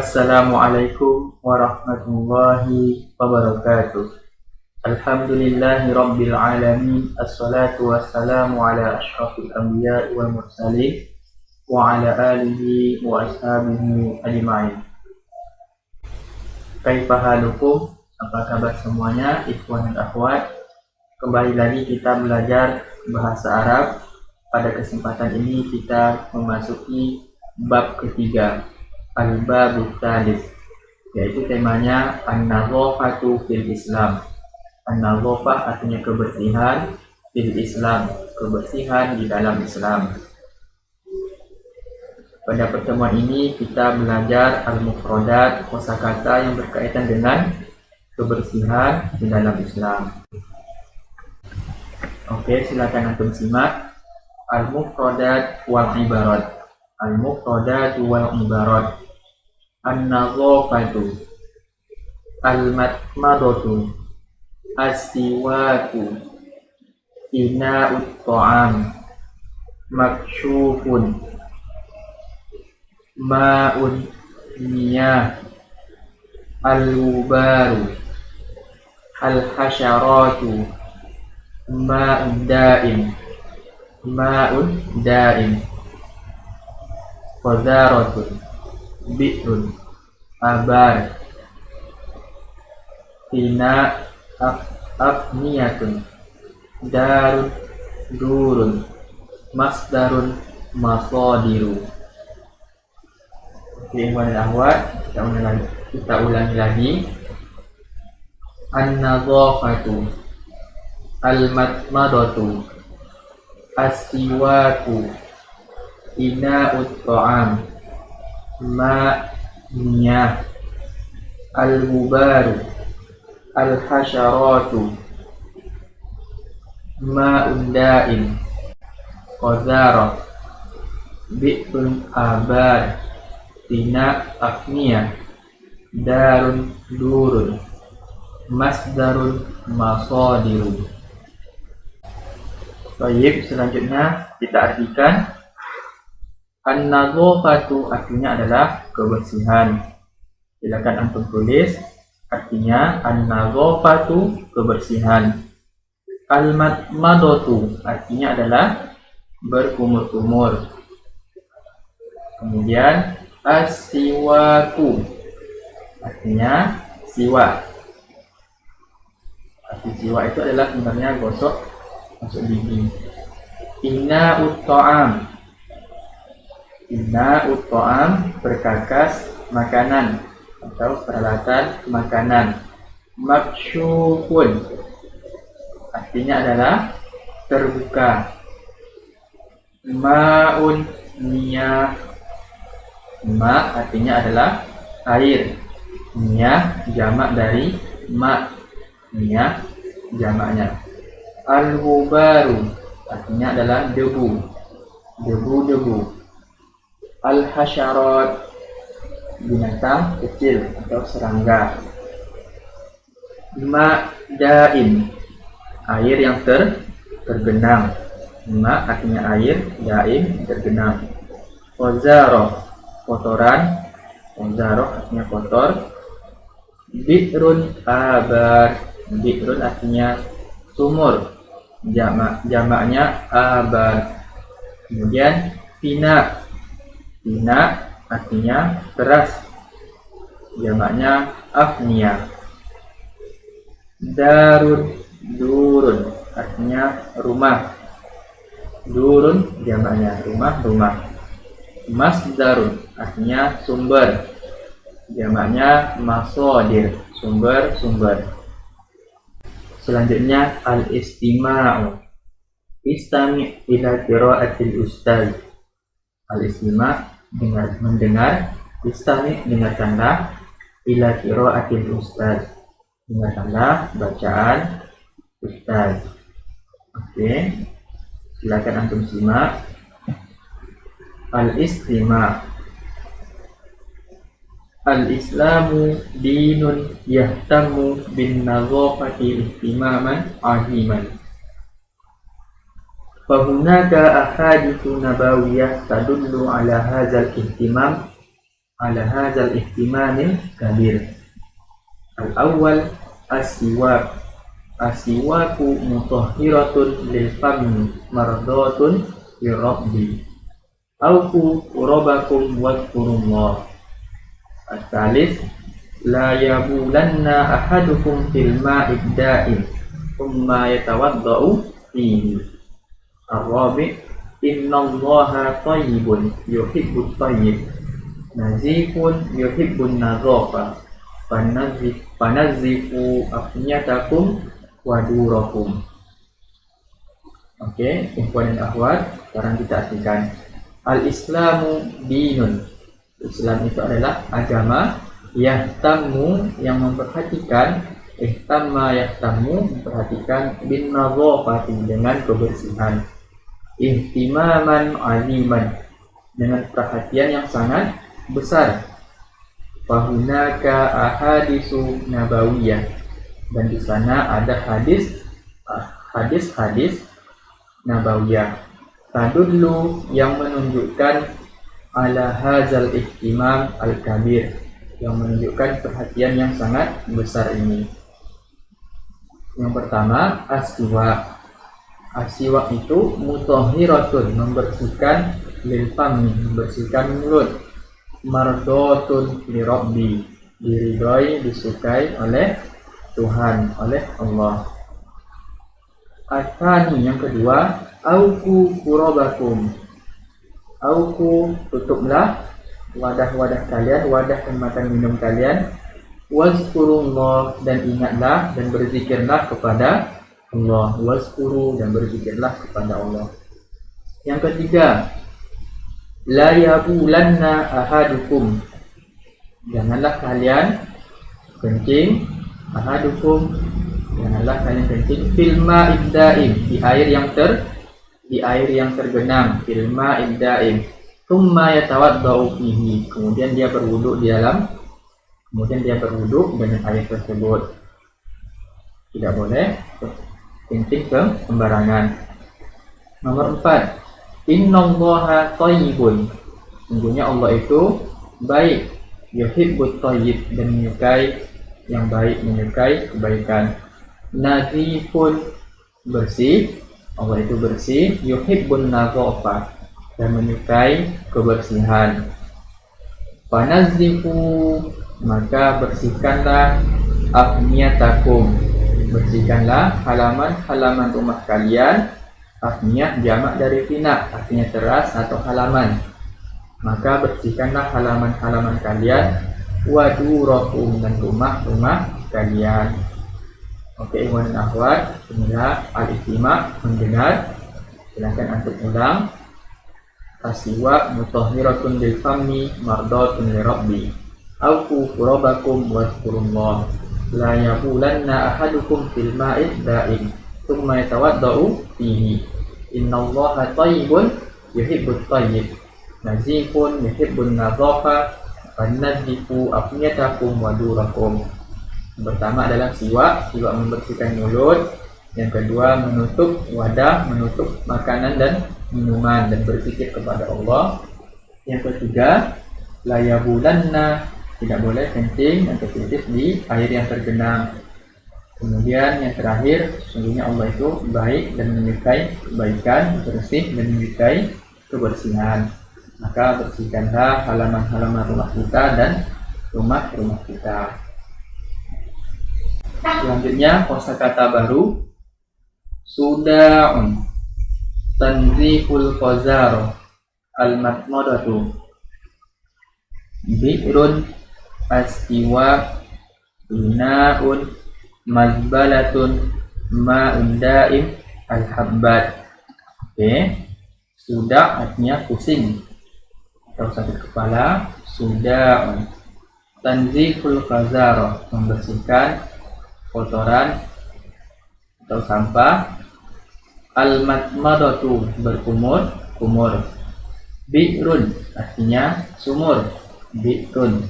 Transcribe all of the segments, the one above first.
Assalamualaikum warahmatullahi wabarakatuh. Alhamdulillahi rabbil alamin. Assalatu wassalamu ala asyrafil anbiya'i wal mursalin wa ala alihi wa ashabihi ajma'in. Kaifa halukum? Apa kabar semuanya, ikhwan dan akhwat? Kembali lagi kita belajar bahasa Arab. Pada kesempatan ini kita memasuki bab ketiga, Al-Babut Thalits, yaitu temanya An-Nadhafatu fil Islam. An-Nadhafah artinya kebersihan, fil Islam, kebersihan di dalam Islam. Pada pertemuan ini kita belajar al-mufradat, kosakata yang berkaitan dengan kebersihan di dalam Islam. Oke, silakan antum simak. Al-mufradat wal ibarat. Al-mufradat wal ibarat. An-nadhafatu, al-matmadatu, as-siwaku, ina'ut ta'am, makshufun, ma'un miyah, al-wubaru, al-hasyaratu, ma'un da'im, qadharatun, bi'run, abar, tina, afniyatun, darun, durun, masdarun, masadiru. Oke, ikhwan dan akhwat, kita ulangi lagi. An-nadhafatu, al-matmadatu, as-siwaku, ina'ut ta'am, ma'niyah, al-wubaru, al-hasyaratu, ma'un da'im, qadharah, bi'run, abar, tina, afniyah, darun, durun, masdarun, masadiru. Baik, selanjutnya kita artikan. An-nadhafatu artinya adalah kebersihan. Silakan antum tulis artinya an-nadhafatu, kebersihan. Al-matmadatu artinya adalah berkumur-kumur. Kemudian as-siwaku artinya siwak. Arti siwak itu adalah sebenarnya gosok gigi. Ina'ut ta'am, ina'ut ta'am, perkakas makanan atau peralatan makanan. Makshufun artinya adalah terbuka. Ma'un miyah, ma artinya adalah air. Miyah jamak dari ma, miyah jamaknya. Al-wubaru artinya adalah debu, debu-debu. Al-hasyarat, binatang kecil atau serangga. Ma'daim, air yang tergenang. Ma artinya air, daim tergenang. Qadharah, kotoran. Qadharah artinya kotor. Bi'run, abar. Bi'run artinya sumur, jamaknya abar. Kemudian tina, tina artinya beras, jamaknya afniyah. Darun, durun artinya rumah. Durun jamaknya rumah. Masdarun artinya sumber, jamaknya masadir, sumber. Selanjutnya al-istima'u, istami' ila qira'atil ustaz. Al-istima' mendengar, istami' dengarkanlah, ila qira'atil ustaz, dengarkanlah bacaan ustaz. Oke, silakan antum simak. Al-istima', al-islamu dinun yahtamu bin nadhafati ihtimaman aziman. Fahunaka ahadithu nabawiyah tadullu ala hadzal ihtimam ala hadzal ihtimamil kabir. Al-awwal as-siwak. As-siwaku mutahhiratun lil fami mardatun lirabbi. Auku urabakum wadhkurullah. Al-thalith la yabulanna ahadukum fil ma'id da'im thumma yatawaddau fihi. Ar-rabi' innallaha thayyibun yuhibbut thayyib nazifun yuhibbun nadhafa fanazzifu afniyatakum wadurakum. Oke, ikhwan dan akhwat, sekarang kita artikan. Al-Islamu dinun. Islam itu adalah agama. Yahtamu yang memperhatikan, ihtamma yahtamu memperhatikan, bin nadhafati dengan kebersihan, ihtimaman aliman dengan perhatian yang sangat besar. Fahunaka ahadisu nabawiyah, dan di sana ada hadis nabawiyah tadullu yang menunjukkan ala hadzal ihtimam al-kabir, yang menunjukkan perhatian yang sangat besar ini. Yang pertama, as-siwak. As-siwak itu mutahhiratun, membersihkan, lil fami, membersihkan mulut, mardatun li rabbi, diridhai, disukai oleh Tuhan, oleh Allah. At-tsani, yang kedua, auku qurabakum. Auku, tutuplah wadah-wadah kalian, wadah makan minum kalian. Wazkurullah, dan ingatlah dan berzikirlah kepada Allah. Wazkuru, dan berzikirlah kepada Allah. Yang ketiga, la yabulanna ahadukum. Janganlah kalian kencing, ahadukum, janganlah kalian kencing, fil ma'id da'im, di air yang tergenang, fil ma'id da'im. Tsumma yatawaddau fihi, kemudian dia berwudu dengan air tersebut. Tidak boleh kencing sembarangan. Nomor 4, innallaha thayyibun. Sungguhnya Allah itu baik, yuhibbut thayyib, dan menyukai yang baik, menyukai kebaikan. Nazifun, bersih, Allah itu bersih, yuhibbun nadhafa, dan menyukai kebersihan. Fanazzifu, maka bersihkanlah, afniyatakum, bersihkanlah halaman-halaman rumah kalian. Afniyah jamak dari fina, artinya teras atau halaman. Maka bersihkanlah halaman-halaman kalian, wadurakum, dan rumah-rumah kalian. Oke, ikhwan dan akhwat, inilah al-istima, mendengar. Silakan antum ulang. As-siwak mutahhiratun lil fami mardatun li rabbi. Auku qurabakum wazkurullah. La yabulanna ahadukum fil ma'id da'im tsumma yatawaddau fihi. Innallaha thayyibun yuhibbut thayyib nazifun yuhibbun nadhafa fanazzifu afniyatakum wadurakum. Yang pertama adalah siwak membersihkan mulut. Yang kedua, menutup wadah, menutup makanan dan minuman, dan berzikir kepada Allah. Yang ketiga, la yabulanna, tidak boleh kencing atau pipis di air yang tergenang. Kemudian yang terakhir, sesungguhnya Allah itu baik dan menyukai kebaikan, bersih dan menyukai kebersihan. Maka bersihkanlah halaman-halaman rumah kita dan rumah-rumah kita. Selanjutnya, kosakata baru, suda'un, tanziful qazaro, al-matmadatu, bi'run, astiwa, bina'un, mazbalatun, ma'un da'im, al-habbat. Oke, sudah artinya pusing atau sakit kepala. Suda'un, tanziful qazaro, membersihkan kotoran atau sampah. Al-matmadatu, berkumur. Bi'run, artinya sumur. Bi'run,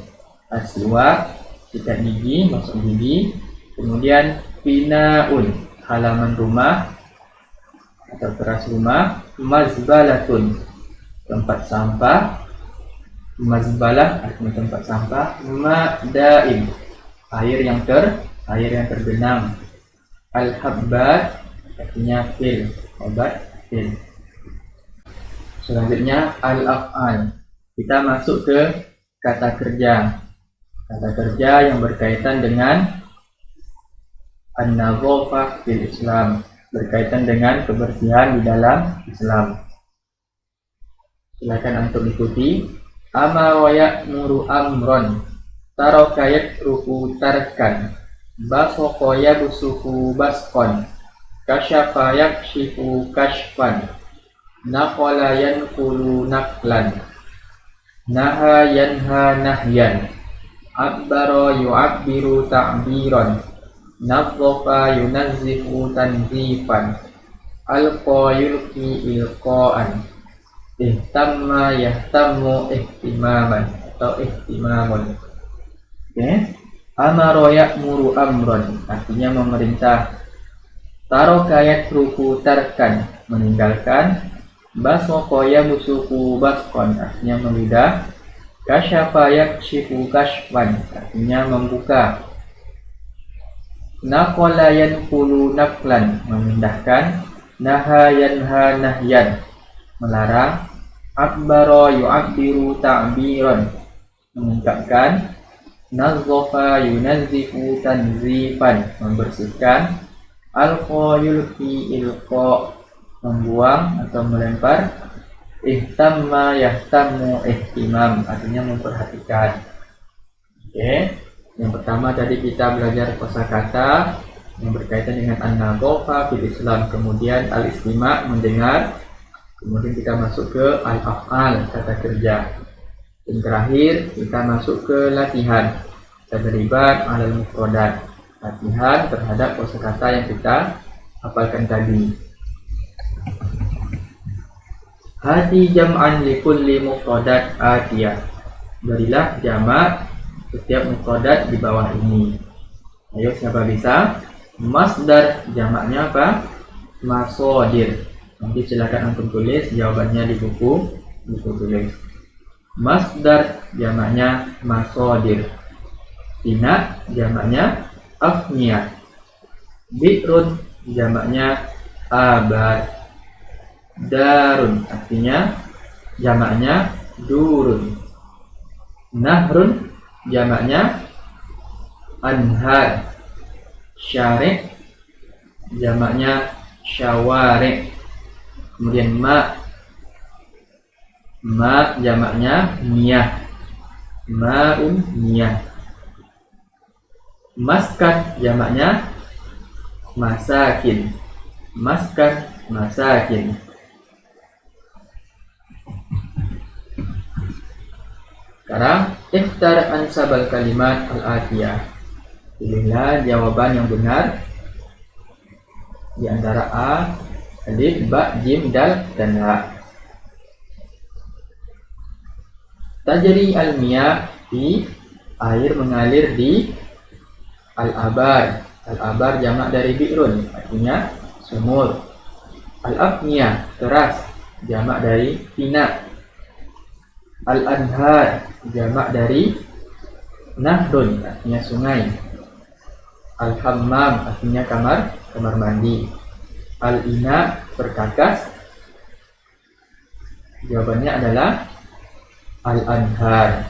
aswak, sikat gigi, masuk gigi. Kemudian bina'un, halaman rumah atau teras rumah. Mazbalatun, tempat sampah. Mazbalah artinya tempat sampah. Ma'daim, air yang tergenang. Al-habbat artinya fil, obat fil. Selanjutnya al-af'al. Kita masuk ke kata kerja. Kata kerja yang berkaitan dengan an-nadhafah fil Islam, berkaitan dengan kebersihan di dalam Islam. Silakan antum ikuti. Amara ya'muru amron, taraka yatruku tarkan, basaqa yabsuku basqan, kasyafa yakshifu kashfan, naqala yanqulu naqlan, naha yanha nahyan, abbara yu'abbiru ta'biran, nadzafa yunazzifu tanzifan, alqa yulqi ilqaan, ihtamma yahtammu ihtimaman atau ihtimamun. Oke. Amara ya'muru amron artinya memerintah. Taraka yatruku tarkan meninggalkan. Basaqa yabsuku basqan artinya melidah. Kasyafa yakshifu kashfan artinya membuka. Naqala yanqulu naqlan memindahkan. Naha yanha nahyan melarang. Akbara yu'abbiru ta'biran mengungkapkan. Nazzafa yunazzifu tanzifan membersihkan. Alqa yulqi ilqa membuang atau melempar. Ihtamma yahtammu ihtimam artinya memperhatikan. Oke. Yang pertama tadi kita belajar kosakata yang berkaitan dengan an-nadhafah fil Islam, kemudian al-istima' mendengar. Kemudian kita masuk ke al-af'al, kata kerja. Dan terakhir kita masuk ke latihan, tadriban 'alal mufradat, latihan terhadap kosakata yang kita hafalkan tadi. Hati jam'an li kulli mufradat atiyah, berilah jamak setiap mufradat di bawah ini. Ayo siapa bisa? Masdar jamaknya apa? Masodir. Nanti silakan antum tulis jawabannya di buku tulis. Masdar jamaknya masodir. Tina jamaknya afniyah. Bi'run jamaknya abar. Darun artinya jamaknya durun. Nahrun jamaknya anhar. Syarih jamaknya syawarih. Kemudian ma jamaknya miyah. Ma'un miyah. Maskan jamaknya masakin. Maskan masakin. Sekarang ikhtar ansabal kalimat al-atiyah. Pilihlah jawaban yang benar di antara A, alif, ba, jim, dal, dan ha. Tajri al-miyah di air mengalir di al-abar. Al-abar jamak dari bi'run artinya sumur. Al-afniyah keras jamak dari tina. Al-anhar jamak dari nahrun artinya sungai. Al-hammam artinya kamar mandi. Al-ina perkakas, jawabannya adalah al-anhar.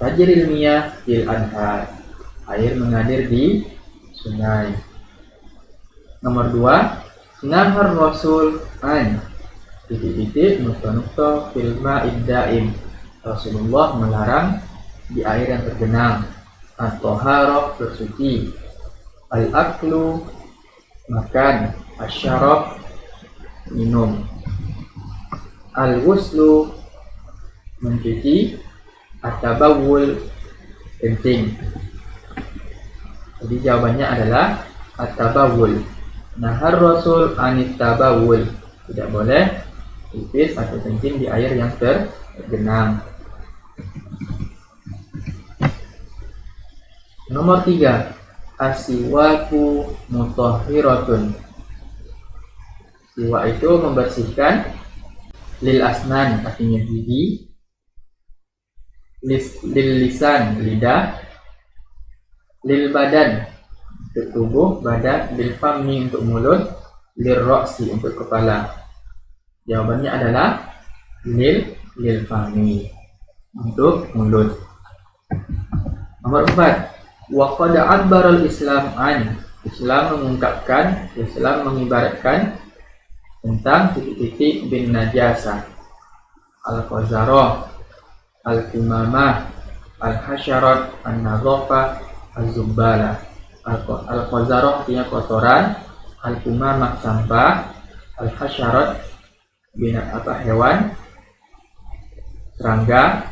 Tajril miyah fil anhar, air mengalir di sungai. Nomor 2, nahar rasul an titik-titik nukta-nukta fil ma'id daim. Rasulullah melarang di air yang tergenang. At-taharah bersuci. Al-aklu makan. Asyarab minum. Al-ghuslu mencuci. At-tabawul kencing. Jadi jawabannya adalah at-tabawul. Nahar rasul anit tabawul, tidak boleh pipis atau kencing di air yang tergenang. Nomor 3, asiwaku mutahhiratun. Siwak itu membersihkan. Lil asnan artinya gigi. lil lisan lidah, lil badan untuk tubuh badan, lil fami untuk mulut, lil ra'si untuk kepala. Jawabannya adalah lil fami untuk mulut. Nomor 4, wa qad abbara al-Islam an, Islam mengungkapkan, Islam mengibaratkan tentang titik-titik bin najasah, al-qazarah, al-kimamah, al-hasyarat, an-nadhafah, az-zubbala. Al-qazarah artinya kotoran, al-kimamah sampah, al-hasyarat hewan, serangga,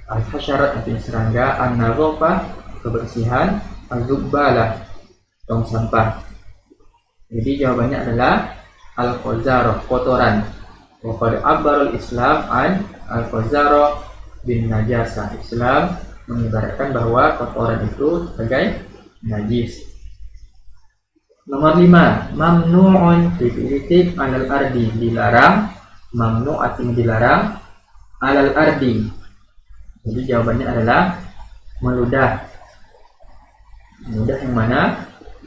al-hasyarat artinya serangga, an-nadhafah kebersihan, az-zubbala tong sampah. Jadi jawabannya adalah al-qazarah kotoran. Wa qad abbara al-Islam an al-qazarah bin najasa. Islam mengibaratkan bahwa kotoran itu sebagai najis. Nomor 5, mamnu'un titik alal ardi, dilarang. Mamnu' artinya dilarang, alal ardi. Jadi jawabannya adalah meludah. Meludah yang mana?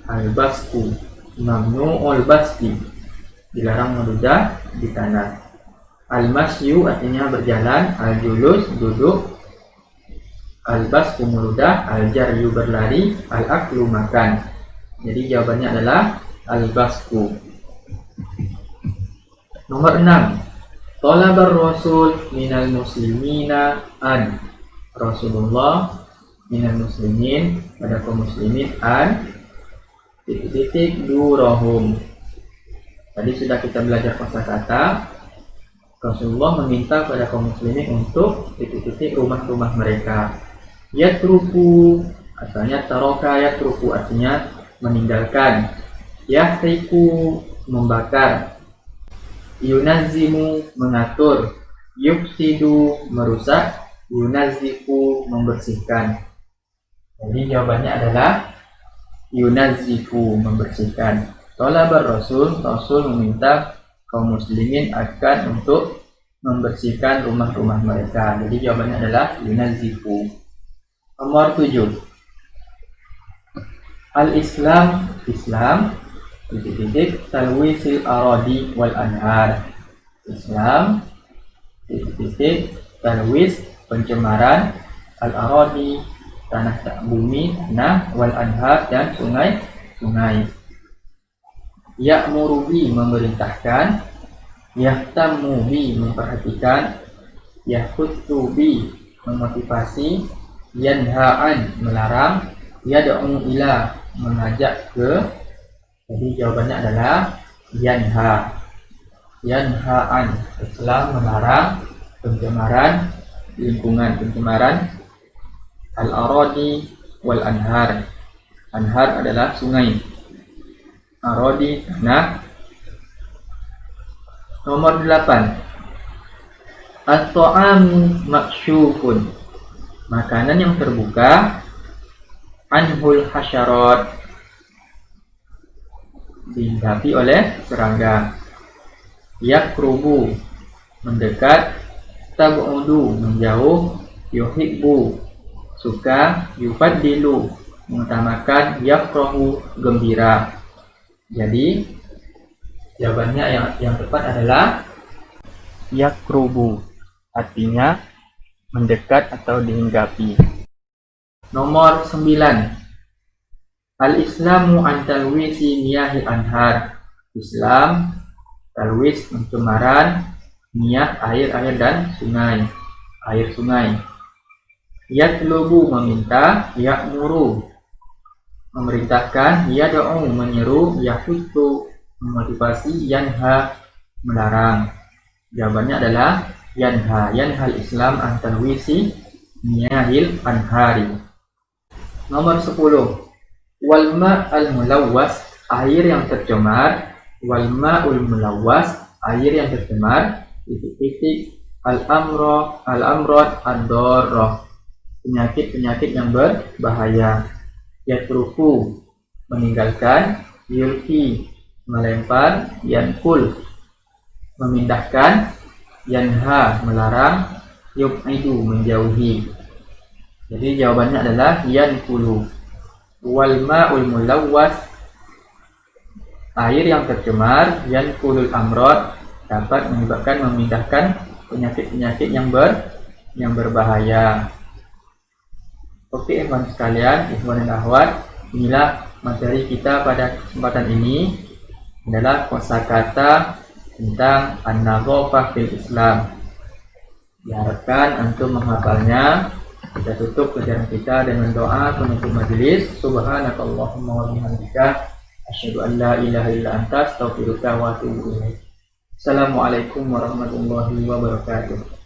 Al-basku. Mamnu'ul baski, dilarang meludah di tanah. Al-masyu artinya berjalan, al-julus duduk, al-basku meludah, al-jaryu berlari, al-aklu makan. Jadi jawabannya adalah al-basku. Nomor 6, talabar rasul minal muslimina an, Rasulullah minal muslimin pada kaum muslimin an titik-titik durahum. Tadi sudah kita belajar kosakata. Rasulullah meminta pada kaum muslimin untuk titik-titik rumah-rumah mereka. Yatruku asalnya taroka, yatruku artinya meninggalkan. Yahriku membakar. Yunazimu mengatur. Yufsidu merusak. Yunazifu membersihkan. Jadi jawabannya adalah yunazifu membersihkan. Talabar Rasul, Rasul meminta kaum muslimin akan untuk membersihkan rumah-rumah mereka. Jadi jawabannya adalah yunazifu. Nomor 7, al-Islam, Islam titik-titik talwisil aradi wal anhar. Islam titik-titik talwis pencemaran, al-aradi tanah bumi, tanah, wal anhar dan sungai-sungai. Ya'muru bi memerintahkan, yahtammu bi memperhatikan, yahuttu bi memotivasi, yanha'an melarang, yad'u ila mengajak ke. Jadi jawabannya adalah yanha. Yanha'an, Islam melarang pencemaran lingkungan, pencemaran al-aradi wal anhar. Anhar adalah sungai, aradi tanah. Nomor 8, at-ta'amu maksyufun, makanan yang terbuka, anhul hasyarat dihinggapi oleh serangga. Yakrubu mendekat, tab'udu menjauh, yuhibbu suka, yufaddilu mengutamakan, yakrahu gembira. Jadi jawabannya yang tepat adalah yakrubu, artinya mendekat atau dihinggapi. Nomor 9, al-Islamu an talwisi miyahil anhar. Islam talwis pencemaran miyah air dan sungai, air sungai. Yatlubu meminta, ya'muru memerintahkan, yad'u menyeru, yahuttu memotivasi, yanha melarang. Jawabannya adalah yanha. Yanhal Islam an talwisi miyahil anhari. Nomor 10, wal ma'al mulawwas, air yang tercemar, wal ma'ul mulawwas, air yang tercemar, titik-titik al-amrad ad-darrah, penyakit-penyakit yang berbahaya. Yatruku meninggalkan, yulki melempar, yankul memindahkan, yanha melarang, yub'idu menjauhi. Jadi jawabannya adalah yanqulu. Wal ma'ul mulawwas, air yang tercemar, yanqulul amrad, dapat menyebabkan memindahkan penyakit-penyakit yang berbahaya. Oke, ikhwan sekalian, ikhwan dan akhwat, inilah materi kita pada kesempatan ini adalah kosakata tentang an-nadhafah fil Islam. Diharapkan antum menghafalnya. Kita tutup pelajaran kita dengan doa penutup majelis. Subhanakallahumma wa bihamdika asyhadu an la ilaha illa anta astaghfiruka wa atubu ilaik. Assalamualaikum warahmatullahi wabarakatuh.